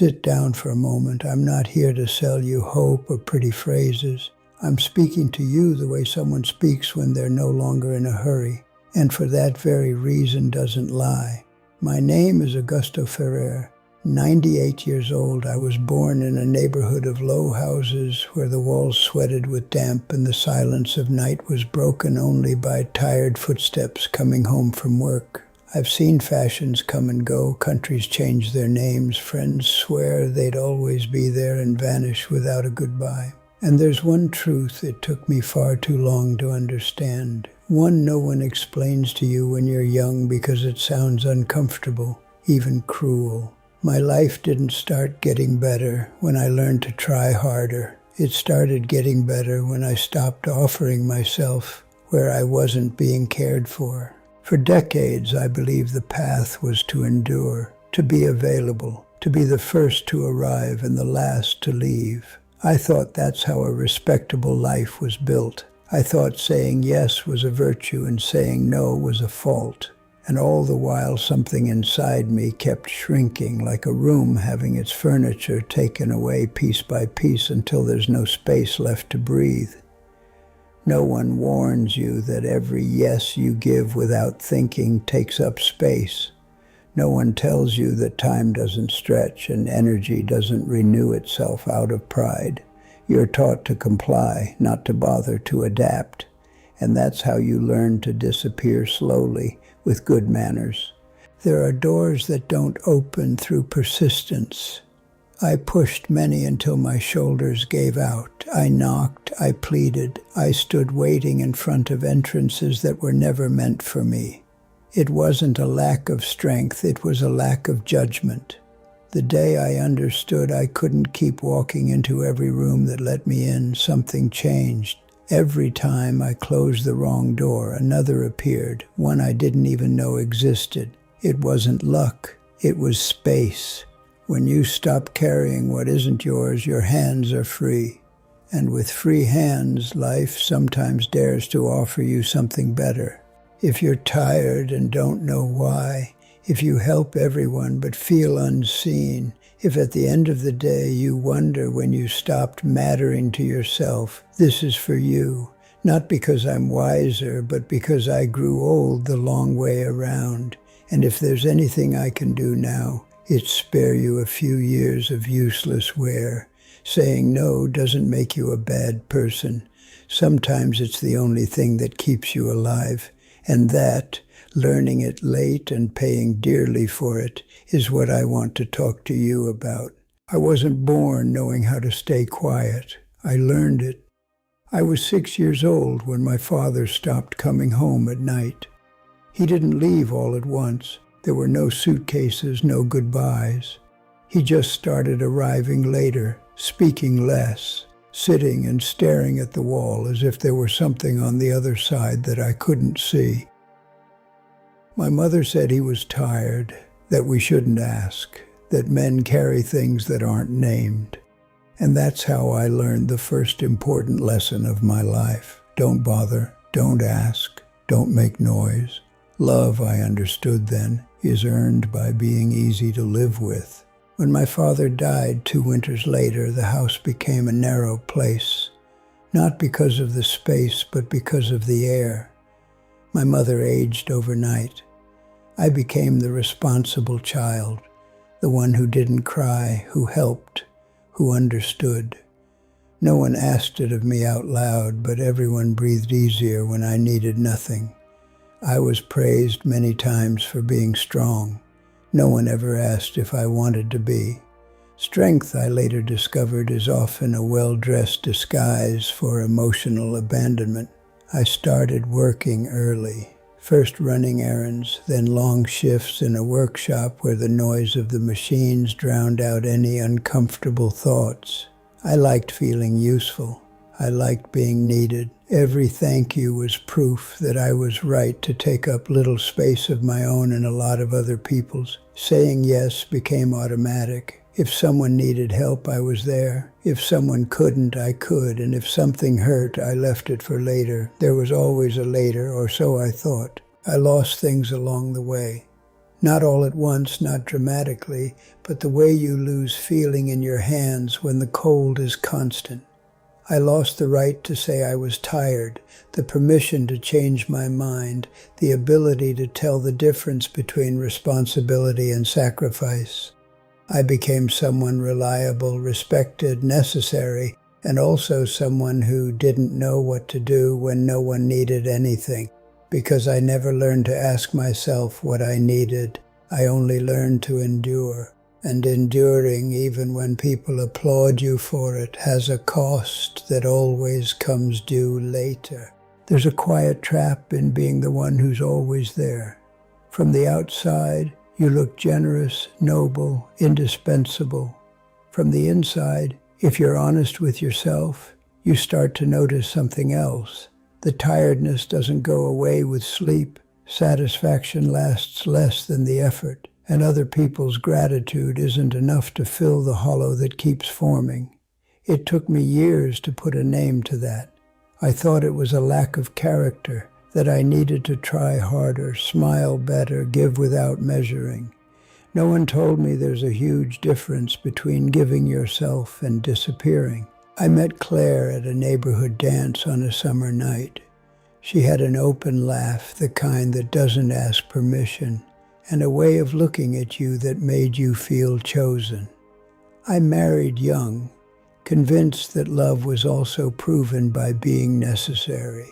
Sit down for a moment. I'm not here to sell you hope or pretty phrases. I'm speaking to you the way someone speaks when they're no longer in a hurry, and for that very reason doesn't lie. My name is Augusto Ferrer. 98 years old, I was born in a neighborhood of low houses where the walls sweated with damp and the silence of night was broken only by tired footsteps coming home from work. I've seen fashions come and go, countries change their names, friends swear they'd always be there and vanish without a goodbye. And there's one truth it took me far too long to understand. One no one explains to you when you're young because it sounds uncomfortable, even cruel. My life didn't start getting better when I learned to try harder. It started getting better when I stopped offering myself where I wasn't being cared for. For decades, I believed the path was to endure, to be available, to be the first to arrive and the last to leave. I thought that's how a respectable life was built. I thought saying yes was a virtue and saying no was a fault. And all the while something inside me kept shrinking like a room having its furniture taken away piece by piece until there's no space left to breathe. No one warns you that every yes you give without thinking takes up space. No one tells you that time doesn't stretch and energy doesn't renew itself out of pride. You're taught to comply, not to bother to adapt. And that's how you learn to disappear slowly with good manners. There are doors that don't open through persistence. I pushed many until my shoulders gave out. I knocked, I pleaded, I stood waiting in front of entrances that were never meant for me. It wasn't a lack of strength, it was a lack of judgment. The day I understood I couldn't keep walking into every room that let me in, something changed. Every time I closed the wrong door, another appeared, one I didn't even know existed. It wasn't luck, it was space. When you stop carrying what isn't yours, your hands are free. And with free hands, life sometimes dares to offer you something better. If you're tired and don't know why, if you help everyone but feel unseen, if at the end of the day you wonder when you stopped mattering to yourself, this is for you. Not because I'm wiser, but because I grew old the long way around. And if there's anything I can do now, it's spare you a few years of useless wear. Saying no doesn't make you a bad person. Sometimes it's the only thing that keeps you alive. And that, learning it late and paying dearly for it, is what I want to talk to you about. I wasn't born knowing how to stay quiet. I learned it. I was 6 years old when my father stopped coming home at night. He didn't leave all at once. There were no suitcases, no goodbyes. He just started arriving later, speaking less, sitting and staring at the wall as if there were something on the other side that I couldn't see. My mother said he was tired, that we shouldn't ask, that men carry things that aren't named. And that's how I learned the first important lesson of my life. Don't bother, don't ask, don't make noise. Love, I understood then, is earned by being easy to live with. When my father died 2 winters later, the house became a narrow place, not because of the space, but because of the air. My mother aged overnight. I became the responsible child, the one who didn't cry, who helped, who understood. No one asked it of me out loud, but everyone breathed easier when I needed nothing. I was praised many times for being strong. No one ever asked if I wanted to be. Strength, I later discovered, is often a well-dressed disguise for emotional abandonment. I started working early. First running errands, then long shifts in a workshop where the noise of the machines drowned out any uncomfortable thoughts. I liked feeling useful. I liked being needed. Every thank you was proof that I was right to take up little space of my own and a lot of other people's. Saying yes became automatic. If someone needed help, I was there. If someone couldn't, I could. And if something hurt, I left it for later. There was always a later, or so I thought. I lost things along the way. Not all at once, not dramatically, but the way you lose feeling in your hands when the cold is constant. I lost the right to say I was tired, the permission to change my mind, the ability to tell the difference between responsibility and sacrifice. I became someone reliable, respected, necessary, and also someone who didn't know what to do when no one needed anything. Because I never learned to ask myself what I needed, I only learned to endure. And enduring, even when people applaud you for it, has a cost that always comes due later. There's a quiet trap in being the one who's always there. From the outside, you look generous, noble, indispensable. From the inside, if you're honest with yourself, you start to notice something else. The tiredness doesn't go away with sleep. Satisfaction lasts less than the effort. And other people's gratitude isn't enough to fill the hollow that keeps forming. It took me years to put a name to that. I thought it was a lack of character, that I needed to try harder, smile better, give without measuring. No one told me there's a huge difference between giving yourself and disappearing. I met Claire at a neighborhood dance on a summer night. She had an open laugh, the kind that doesn't ask permission, and a way of looking at you that made you feel chosen. I married young, convinced that love was also proven by being necessary.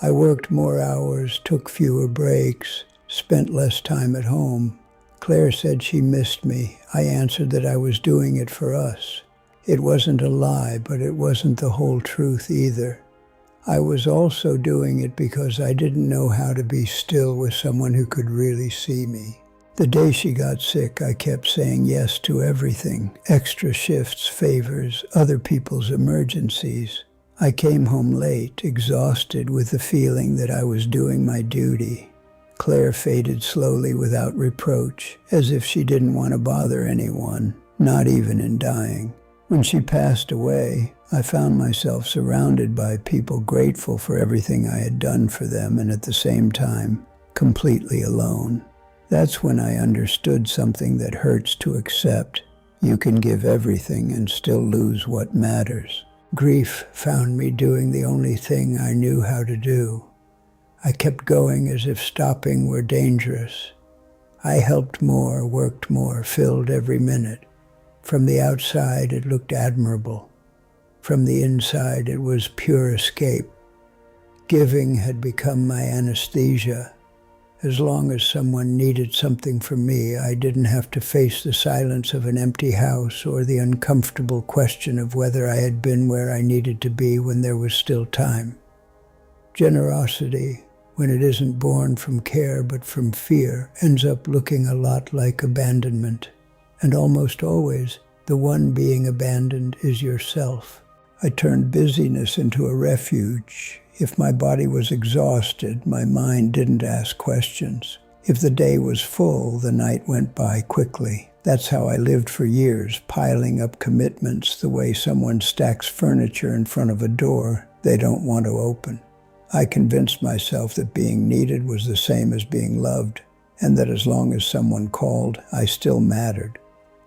I worked more hours, took fewer breaks, spent less time at home. Claire said she missed me. I answered that I was doing it for us. It wasn't a lie, but it wasn't the whole truth either. I was also doing it because I didn't know how to be still with someone who could really see me. The day she got sick, I kept saying yes to everything. Extra shifts, favors, other people's emergencies. I came home late, exhausted with the feeling that I was doing my duty. Claire faded slowly without reproach, as if she didn't want to bother anyone, not even in dying. When she passed away, I found myself surrounded by people grateful for everything I had done for them and at the same time, completely alone. That's when I understood something that hurts to accept. You can give everything and still lose what matters. Grief found me doing the only thing I knew how to do. I kept going as if stopping were dangerous. I helped more, worked more, filled every minute. From the outside, it looked admirable. From the inside, it was pure escape. Giving had become my anesthesia. As long as someone needed something from me, I didn't have to face the silence of an empty house or the uncomfortable question of whether I had been where I needed to be when there was still time. Generosity, when it isn't born from care but from fear, ends up looking a lot like abandonment. And almost always, the one being abandoned is yourself. I turned busyness into a refuge. If my body was exhausted, my mind didn't ask questions. If the day was full, the night went by quickly. That's how I lived for years, piling up commitments the way someone stacks furniture in front of a door they don't want to open. I convinced myself that being needed was the same as being loved, and that as long as someone called, I still mattered.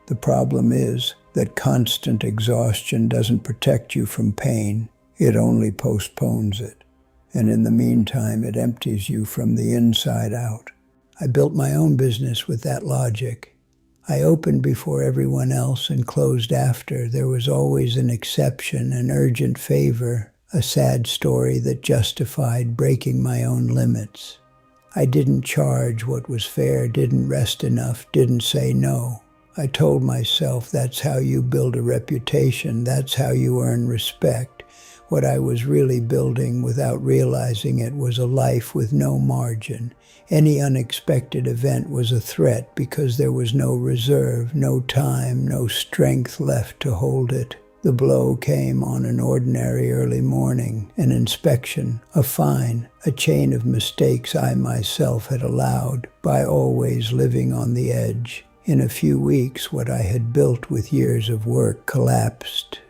The problem is that constant exhaustion doesn't protect you from pain. It only postpones it. And in the meantime, it empties you from the inside out. I built my own business with that logic. I opened before everyone else and closed after. There was always an exception, an urgent favor, a sad story that justified breaking my own limits. I didn't charge what was fair, didn't rest enough, didn't say no. I told myself that's how you build a reputation, that's how you earn respect. What I was really building without realizing it was a life with no margin. Any unexpected event was a threat because there was no reserve, no time, no strength left to hold it. The blow came on an ordinary early morning, an inspection, a fine, a chain of mistakes I myself had allowed by always living on the edge. In a few weeks, what I had built with years of work collapsed.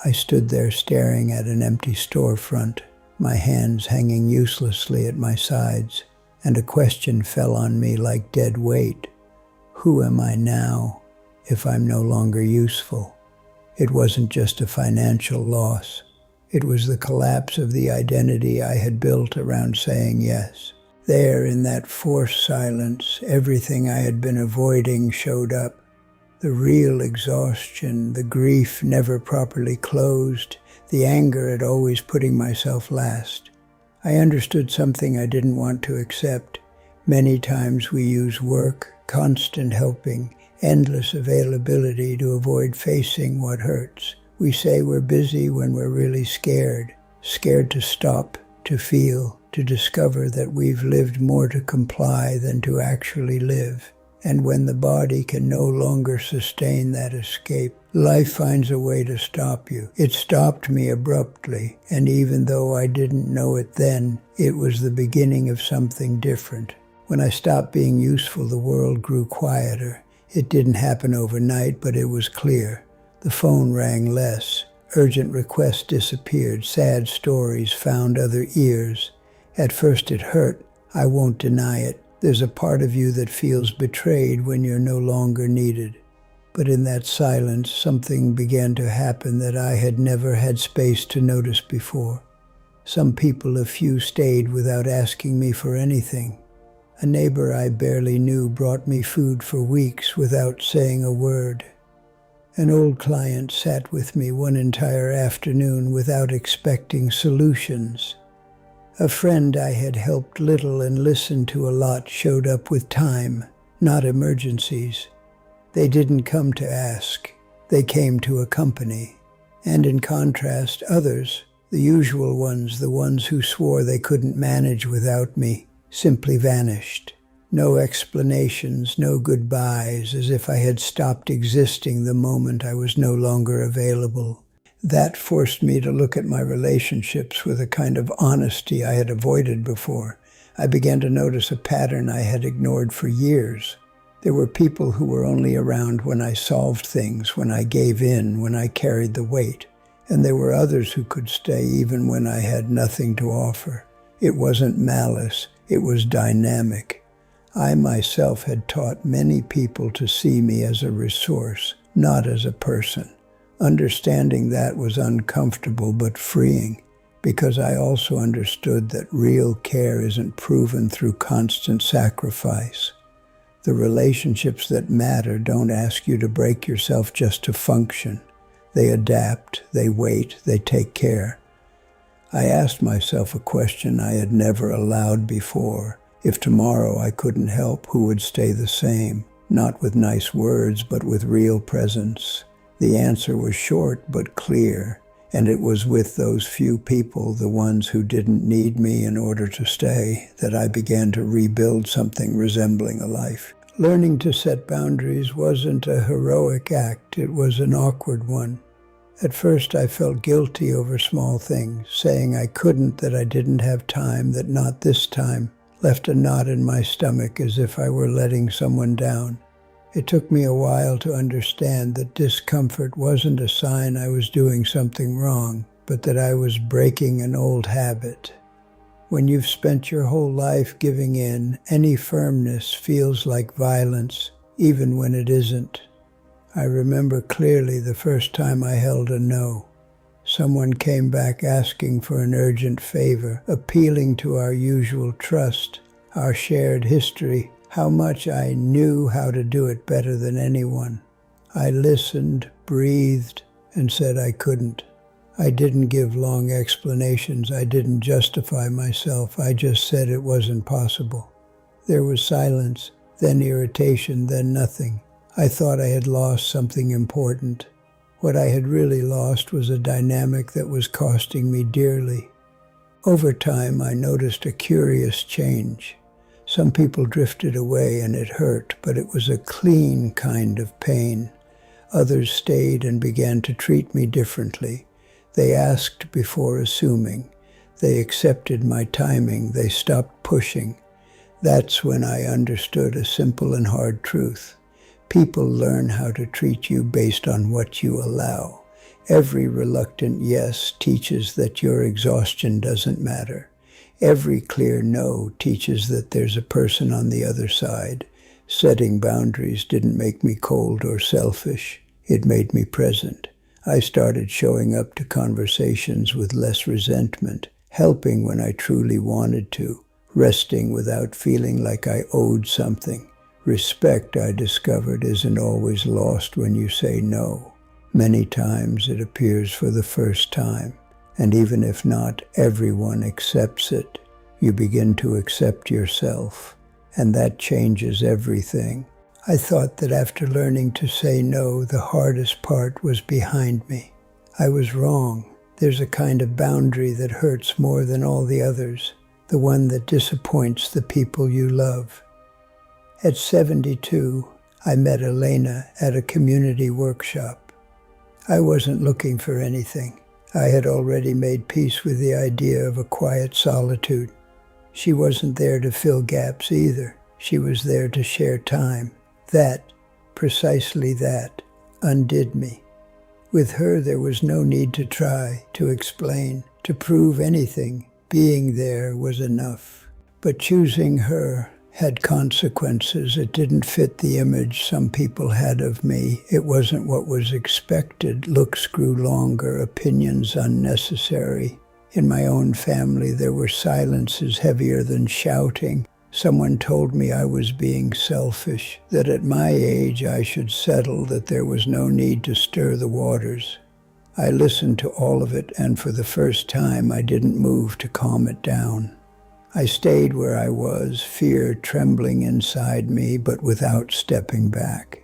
I stood there staring at an empty storefront, my hands hanging uselessly at my sides, and a question fell on me like dead weight. Who am I now if I'm no longer useful? It wasn't just a financial loss. It was the collapse of the identity I had built around saying yes. There, in that forced silence, everything I had been avoiding showed up. The real exhaustion, the grief never properly closed, the anger at always putting myself last. I understood something I didn't want to accept. Many times we use work, constant helping, endless availability to avoid facing what hurts. We say we're busy when we're really scared to stop, to feel, to discover that we've lived more to comply than to actually live. And when the body can no longer sustain that escape, life finds a way to stop you. It stopped me abruptly, and even though I didn't know it then, it was the beginning of something different. When I stopped being useful, the world grew quieter. It didn't happen overnight, but it was clear. The phone rang less. Urgent requests disappeared. Sad stories found other ears. At first it hurt. I won't deny it. There's a part of you that feels betrayed when you're no longer needed. But in that silence, something began to happen that I had never had space to notice before. Some people, a few, stayed without asking me for anything. A neighbor I barely knew brought me food for weeks without saying a word. An old client sat with me one entire afternoon without expecting solutions. A friend I had helped little and listened to a lot showed up with time, not emergencies. They didn't come to ask. They came to accompany. And in contrast, others, the usual ones, the ones who swore they couldn't manage without me, simply vanished. No explanations, no goodbyes, as if I had stopped existing the moment I was no longer available. That forced me to look at my relationships with a kind of honesty I had avoided before. I began to notice a pattern I had ignored for years. There were people who were only around when I solved things, when I gave in, when I carried the weight. And there were others who could stay even when I had nothing to offer. It wasn't malice, it was dynamic. I myself had taught many people to see me as a resource, not as a person. Understanding that was uncomfortable but freeing, because I also understood that real care isn't proven through constant sacrifice. The relationships that matter don't ask you to break yourself just to function. They adapt, they wait, they take care. I asked myself a question I had never allowed before. If tomorrow I couldn't help, who would stay the same? Not with nice words, but with real presence. The answer was short but clear, and it was with those few people, the ones who didn't need me in order to stay, that I began to rebuild something resembling a life. Learning to set boundaries wasn't a heroic act, it was an awkward one. At first I felt guilty over small things, saying I couldn't, that I didn't have time, that not this time, left a knot in my stomach as if I were letting someone down. It took me a while to understand that discomfort wasn't a sign I was doing something wrong, but that I was breaking an old habit. When you've spent your whole life giving in, any firmness feels like violence, even when it isn't. I remember clearly the first time I held a no. Someone came back asking for an urgent favor, appealing to our usual trust, our shared history, how much I knew how to do it better than anyone. I listened, breathed, and said I couldn't. I didn't give long explanations. I didn't justify myself. I just said it wasn't possible. There was silence, then irritation, then nothing. I thought I had lost something important. What I had really lost was a dynamic that was costing me dearly. Over time, I noticed a curious change. Some people drifted away and it hurt, but it was a clean kind of pain. Others stayed and began to treat me differently. They asked before assuming. They accepted my timing. They stopped pushing. That's when I understood a simple and hard truth. People learn how to treat you based on what you allow. Every reluctant yes teaches that your exhaustion doesn't matter. Every clear no teaches that there's a person on the other side. Setting boundaries didn't make me cold or selfish. It made me present. I started showing up to conversations with less resentment, helping when I truly wanted to, resting without feeling like I owed something. Respect, I discovered, isn't always lost when you say no. Many times it appears for the first time, and even if not everyone accepts it, you begin to accept yourself, and that changes everything. I thought that after learning to say no, the hardest part was behind me. I was wrong. There's a kind of boundary that hurts more than all the others, the one that disappoints the people you love. At 72, I met Elena at a community workshop. I wasn't looking for anything. I had already made peace with the idea of a quiet solitude. She wasn't there to fill gaps either. She was there to share time. That, precisely that, undid me. With her there was no need to try, to explain, to prove anything. Being there was enough. But choosing her had consequences. It didn't fit the image some people had of me. It wasn't what was expected. Looks grew longer, opinions unnecessary. In my own family there were silences heavier than shouting. Someone told me I was being selfish, that at my age I should settle, that there was no need to stir the waters. I listened to all of it, and for the first time I didn't move to calm it down. I stayed where I was, fear trembling inside me, but without stepping back.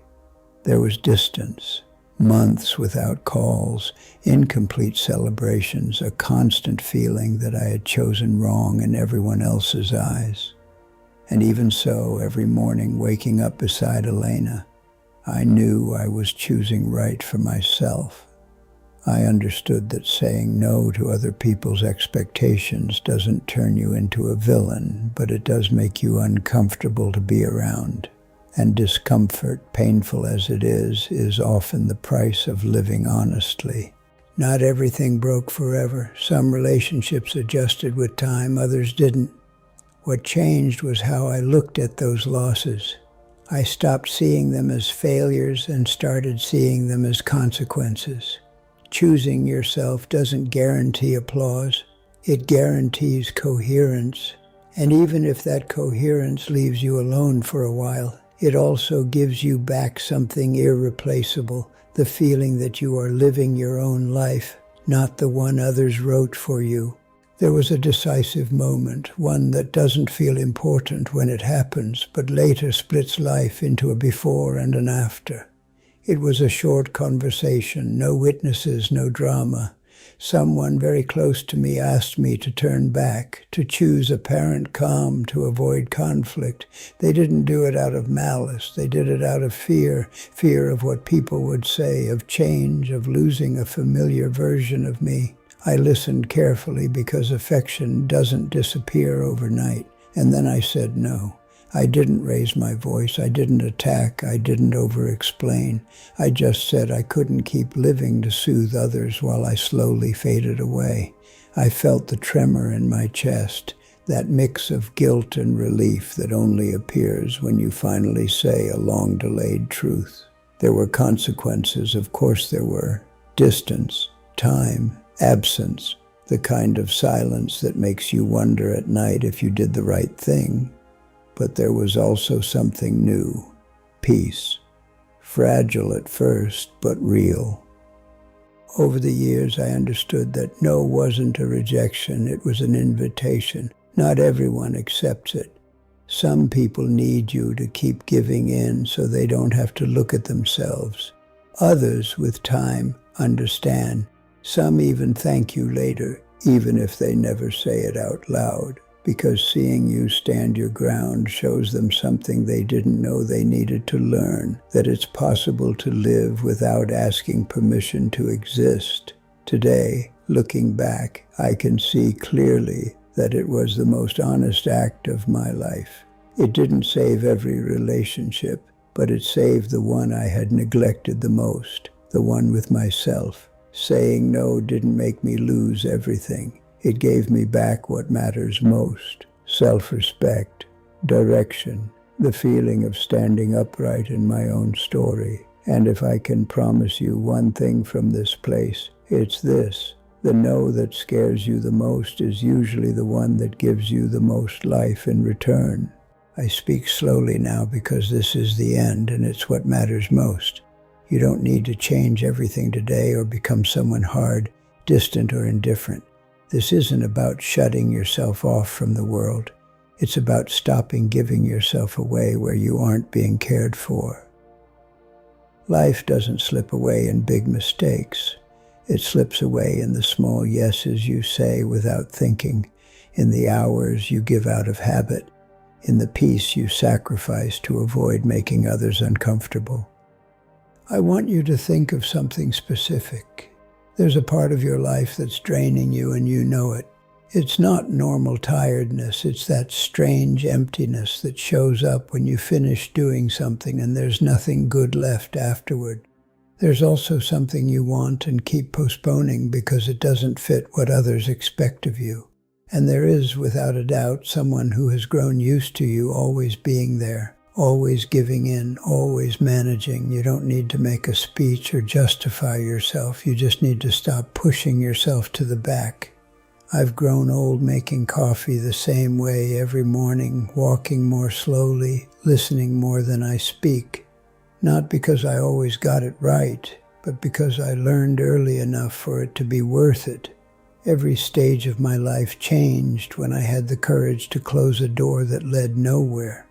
There was distance, months without calls, incomplete celebrations, a constant feeling that I had chosen wrong in everyone else's eyes. And even so, every morning waking up beside Elena, I knew I was choosing right for myself. I understood that saying no to other people's expectations doesn't turn you into a villain, but it does make you uncomfortable to be around. And discomfort, painful as it is often the price of living honestly. Not everything broke forever. Some relationships adjusted with time, others didn't. What changed was how I looked at those losses. I stopped seeing them as failures and started seeing them as consequences. Choosing yourself doesn't guarantee applause. It guarantees coherence. And even if that coherence leaves you alone for a while, it also gives you back something irreplaceable, the feeling that you are living your own life, not the one others wrote for you. There was a decisive moment, one that doesn't feel important when it happens, but later splits life into a before and an after. It was a short conversation, no witnesses, no drama. Someone very close to me asked me to turn back, to choose apparent calm, to avoid conflict. They didn't do it out of malice. They did it out of fear, fear of what people would say, of change, of losing a familiar version of me. I listened carefully because affection doesn't disappear overnight. And then I said no. I didn't raise my voice. I didn't attack. I didn't over-explain. I just said I couldn't keep living to soothe others while I slowly faded away. I felt the tremor in my chest, that mix of guilt and relief that only appears when you finally say a long-delayed truth. There were consequences, of course there were. Distance, time, absence, the kind of silence that makes you wonder at night if you did the right thing. But there was also something new, peace, fragile at first, but real. Over the years, I understood that no wasn't a rejection, it was an invitation. Not everyone accepts it. Some people need you to keep giving in so they don't have to look at themselves. Others, with time, understand. Some even thank you later, even if they never say it out loud, because seeing you stand your ground shows them something they didn't know they needed to learn, that it's possible to live without asking permission to exist. Today, looking back, I can see clearly that it was the most honest act of my life. It didn't save every relationship, but it saved the one I had neglected the most, the one with myself. Saying no didn't make me lose everything. It gave me back what matters most: self-respect, direction, the feeling of standing upright in my own story. And if I can promise you one thing from this place, it's this: the no that scares you the most is usually the one that gives you the most life in return. I speak slowly now because this is the end, and it's what matters most. You don't need to change everything today or become someone hard, distant, or indifferent. This isn't about shutting yourself off from the world. It's about stopping giving yourself away where you aren't being cared for. Life doesn't slip away in big mistakes. It slips away in the small yeses you say without thinking, in the hours you give out of habit, in the peace you sacrifice to avoid making others uncomfortable. I want you to think of something specific. There's a part of your life that's draining you and you know it. It's not normal tiredness, it's that strange emptiness that shows up when you finish doing something and there's nothing good left afterward. There's also something you want and keep postponing because it doesn't fit what others expect of you. And there is, without a doubt, someone who has grown used to you always being there, always giving in, always managing. You don't need to make a speech or justify yourself. You just need to stop pushing yourself to the back. I've grown old making coffee the same way every morning, walking more slowly, listening more than I speak. Not because I always got it right, but because I learned early enough for it to be worth it. Every stage of my life changed when I had the courage to close a door that led nowhere.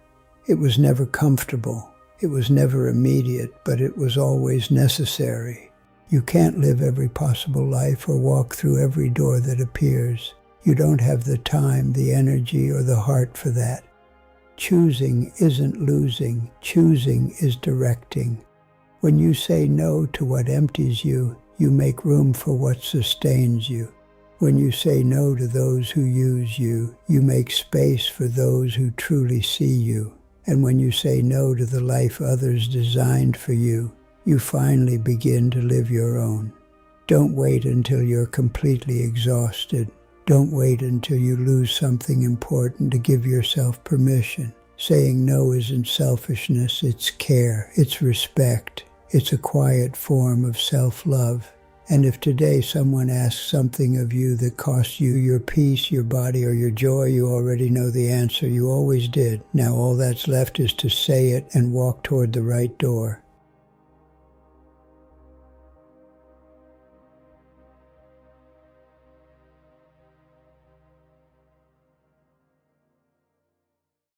It was never comfortable. It was never immediate, but it was always necessary. You can't live every possible life or walk through every door that appears. You don't have the time, the energy, or the heart for that. Choosing isn't losing. Choosing is directing. When you say no to what empties you, you make room for what sustains you. When you say no to those who use you, you make space for those who truly see you. And when you say no to the life others designed for you, you finally begin to live your own. Don't wait until you're completely exhausted. Don't wait until you lose something important to give yourself permission. Saying no isn't selfishness, it's care, it's respect, it's a quiet form of self-love. And if today someone asks something of you that costs you your peace, your body, or your joy, you already know the answer. You always did. Now all that's left is to say it and walk toward the right door.